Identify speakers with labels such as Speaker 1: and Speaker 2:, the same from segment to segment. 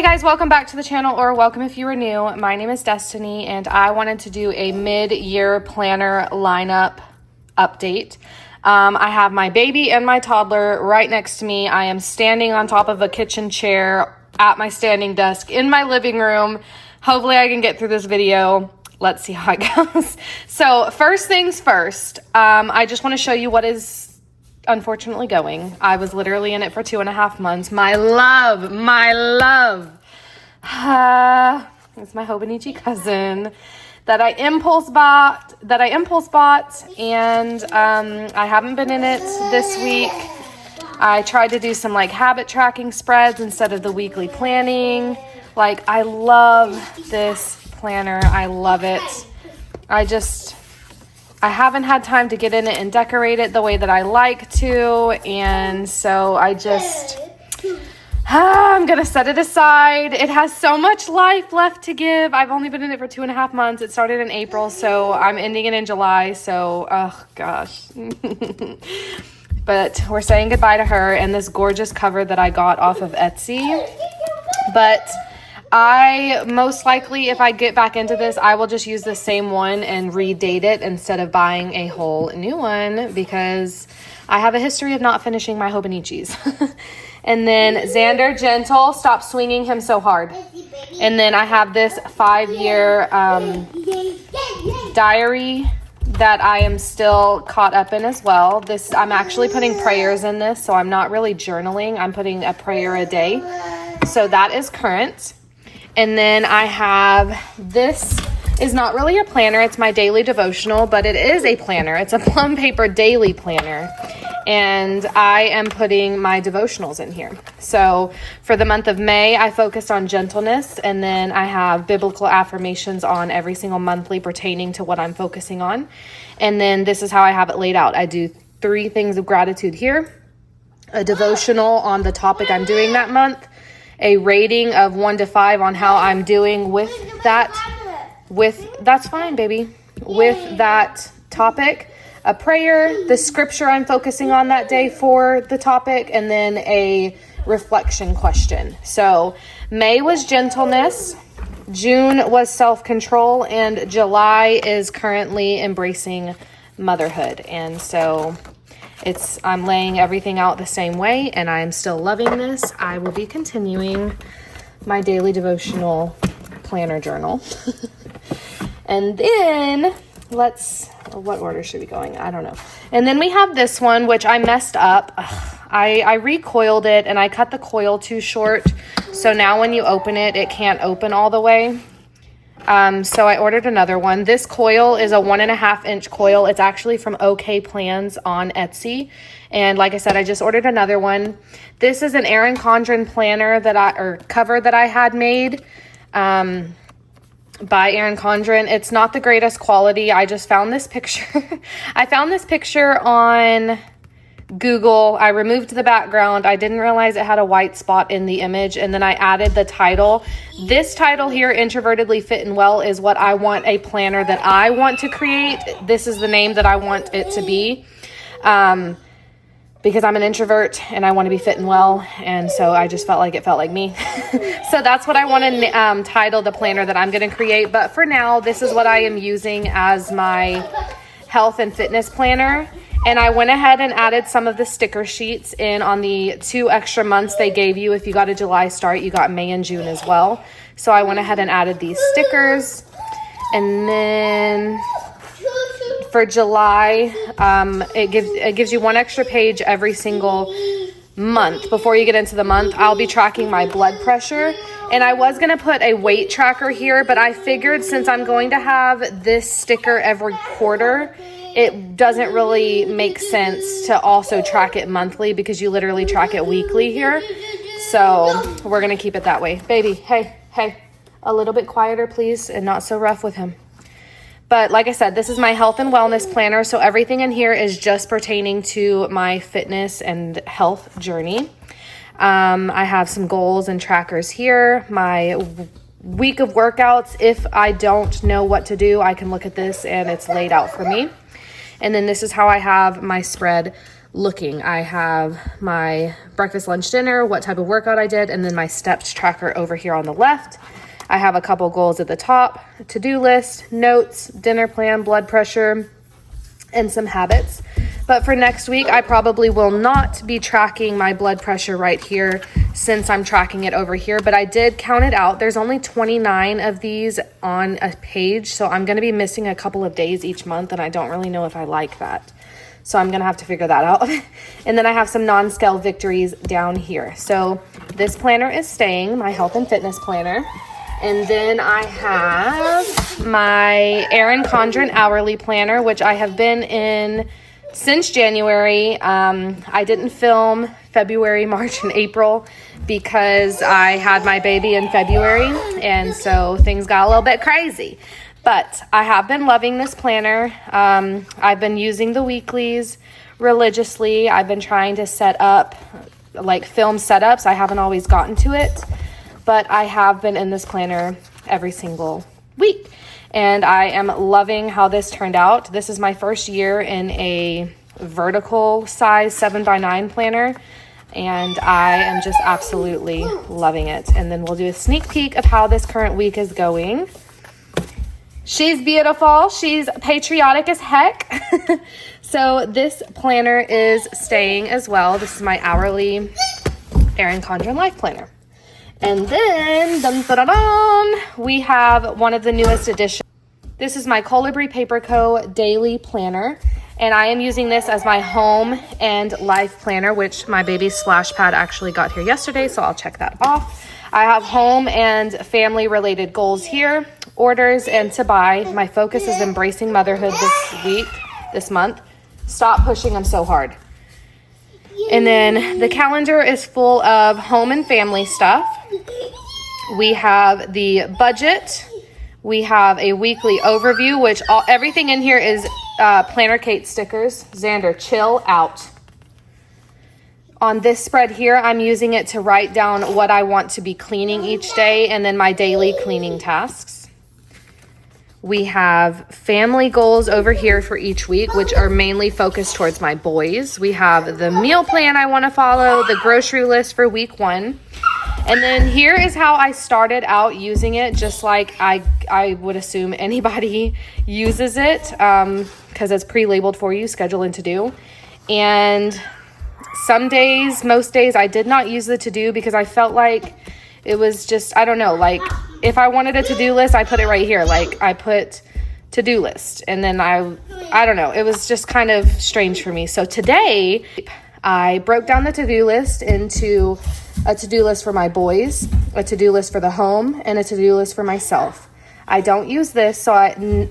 Speaker 1: Hey guys, welcome back to the channel, or welcome if you are new. My name is Destiny and I wanted to do a mid-year planner lineup update. I have my baby and my toddler right next to me. I am standing on top of a kitchen chair at my standing desk in my living room. Hopefully I can get through this video. Let's see how it goes. So first things first, I just want to show you what is unfortunately going. I was literally in it for 2.5 months. My love. It's my Hobonichi cousin that I impulse bought, and I haven't been in it this week. I tried to do some like habit tracking spreads instead of the weekly planning. Like, I love this planner. I love it. I haven't had time to get in it and decorate it the way that I like to, and so I'm gonna set it aside. It has so much life left to give. I've only been in it for 2.5 months. It started in April, so I'm ending it in July, so, oh gosh. But we're saying goodbye to her and this gorgeous cover that I got off of Etsy. But I most likely, if I get back into this, I will just use the same one and redate it instead of buying a whole new one, because I have a history of not finishing my Hobonichis. And then Xander Gentle, stop swinging him so hard. And then I have this 5-year diary that I am still caught up in as well. I'm actually putting prayers in this, so I'm not really journaling. I'm putting a prayer a day. So that is current. And then I have, this is not really a planner. It's my daily devotional, but it is a planner. It's a Plum paper daily planner. And I am putting my devotionals in here. So for the month of May, I focused on gentleness. And then I have biblical affirmations on every single monthly pertaining to what I'm focusing on. And then this is how I have it laid out. I do 3 things of gratitude here, a devotional on the topic I'm doing that month, a rating of 1 to 5 on how I'm doing with that, that's fine, baby, with that topic, a prayer, the scripture I'm focusing on that day for the topic, and then a reflection question. So May was gentleness, June was self-control, and July is currently embracing motherhood. And so I'm laying everything out the same way, and I'm still loving this. I will be continuing my daily devotional planner journal. And then what order should we be going? I don't know. And then we have this one, which I messed up. I recoiled it and I cut the coil too short. So now when you open it, it can't open all the way. So I ordered another one. This coil is a 1.5 inch coil. It's actually from OK Plans on Etsy. And like I said, I just ordered another one. This is an Erin Condren planner cover that I had made, by Erin Condren. It's not the greatest quality. I just found this picture. I found this picture on Google. I removed the background. I didn't realize it had a white spot in the image, and then I added the title. This title here, Introvertedly Fit and Well, is what I want a planner that I want to create. This is the name that I want it to be, because I'm an introvert and I want to be fit and well, and so I just felt like it felt like me. So that's what I want to title the planner that I'm going to create. But for now, this is what I am using as my health and fitness planner. And I went ahead and added some of the sticker sheets in on the 2 extra months they gave you. If you got a July start, you got May and June as well. So I went ahead and added these stickers. And then for July, it gives you 1 extra page every single month. Before you get into the month, I'll be tracking my blood pressure. And I was going to put a weight tracker here, but I figured since I'm going to have this sticker every quarter, it doesn't really make sense to also track it monthly, because you literally track it weekly here. So we're going to keep it that way. Baby, hey, a little bit quieter, please, and not so rough with him. But like I said, this is my health and wellness planner. So everything in here is just pertaining to my fitness and health journey. I have some goals and trackers here. My week of workouts. If I don't know what to do, I can look at this and it's laid out for me. And then this is how I have my spread looking. I have my breakfast, lunch, dinner, what type of workout I did, and then my steps tracker over here on the left. I have a couple goals at the top, to-do list, notes, dinner plan, blood pressure, and some habits. But for next week, I probably will not be tracking my blood pressure right here since I'm tracking it over here, but I did count it out. There's only 29 of these on a page, so I'm going to be missing a couple of days each month, and I don't really know if I like that. So I'm going to have to figure that out. And then I have some non-scale victories down here. So this planner is staying, my health and fitness planner. And then I have my Erin Condren Hourly Planner, which I have been in since January. I didn't film February, March, and April because I had my baby in February, and so things got a little bit crazy. But I have been loving this planner. I've been using the weeklies religiously. I've been trying to set up, like film setups. I haven't always gotten to it, but I have been in this planner every single week. And I am loving how this turned out. This is my first year in a vertical size 7x9 planner, and I am just absolutely loving it. And then we'll do a sneak peek of how this current week is going. She's beautiful. She's patriotic as heck. So this planner is staying as well. This is my hourly Erin Condren LifePlanner. And then, dun, dun, dun, dun, we have one of the newest additions. This is my Colibri Daily Planner, and I am using this as my home and life planner, which my baby's splash pad actually got here yesterday, so I'll check that off. I have home and family related goals here, orders, and to buy. My focus is embracing motherhood this month. Stop pushing them so hard. And then the calendar is full of home and family stuff. We have the budget. We have a weekly overview, which everything in here is Planner Kate stickers. Xander, chill out. On this spread here, I'm using it to write down what I want to be cleaning each day and then my daily cleaning tasks. We have family goals over here for each week, which are mainly focused towards my boys. We have the meal plan I want to follow, the grocery list for week 1. And then here is how I started out using it, just like I would assume anybody uses it, because it's pre-labeled for you, schedule and to do. And some days, most days, I did not use the to-do because I felt like it was just, I don't know, like if I wanted a to-do list, I put it right here. Like I put to-do list, and then I don't know, it was just kind of strange for me. So today I broke down the to-do list into a to-do list for my boys, a to-do list for the home, and a to-do list for myself. I don't use this, so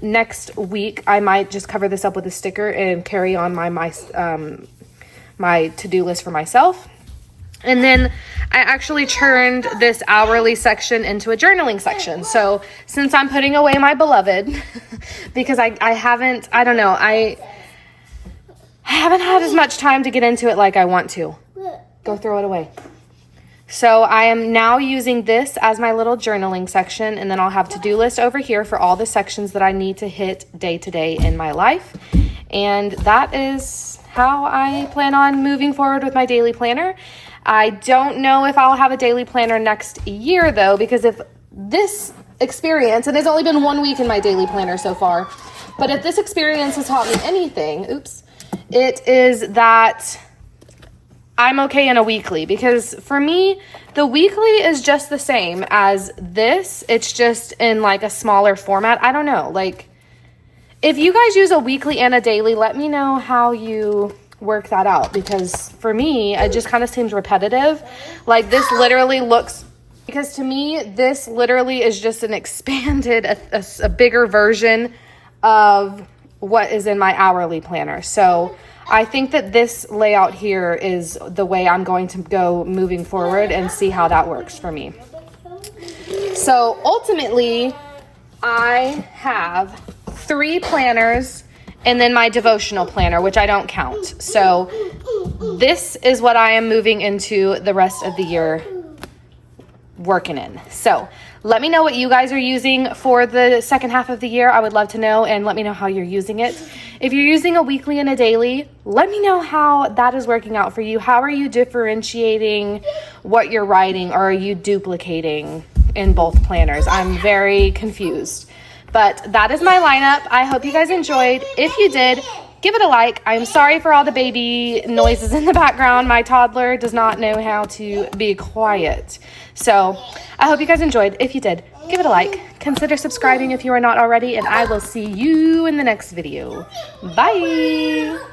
Speaker 1: next week I might just cover this up with a sticker and carry on my to-do list for myself. And then I actually turned this hourly section into a journaling section. So since I'm putting away my beloved, because I haven't had as much time to get into it like I want to. Go throw it away. So I am now using this as my little journaling section, and then I'll have to-do list over here for all the sections that I need to hit day to day in my life. And that is how I plan on moving forward with my daily planner. I don't know if I'll have a daily planner next year though, because if this experience, and there's only been 1 week in my daily planner so far, but if this experience has taught me anything, it is that I'm okay in a weekly, because for me, the weekly is just the same as this. It's just in like a smaller format. I don't know. Like, if you guys use a weekly and a daily, let me know how you work that out, because for me, it just kind of seems repetitive. Like this literally looks, because to me, this literally is just an expanded, a bigger version of what is in my hourly planner. So I think that this layout here is the way I'm going to go moving forward and see how that works for me. So ultimately, I have 3 planners and then my devotional planner, which I don't count. So this is what I am moving into the rest of the year working in. So let me know what you guys are using for the second half of the year. I would love to know, and let me know how you're using it. If you're using a weekly and a daily, let me know how that is working out for you. How are you differentiating what you're writing, or are you duplicating in both planners? I'm very confused. But that is my lineup. I hope you guys enjoyed. If you did, give it a like. I'm sorry for all the baby noises in the background. My toddler does not know how to be quiet. So I hope you guys enjoyed. If you did, give it a like. Consider subscribing if you are not already, and I will see you in the next video. Bye.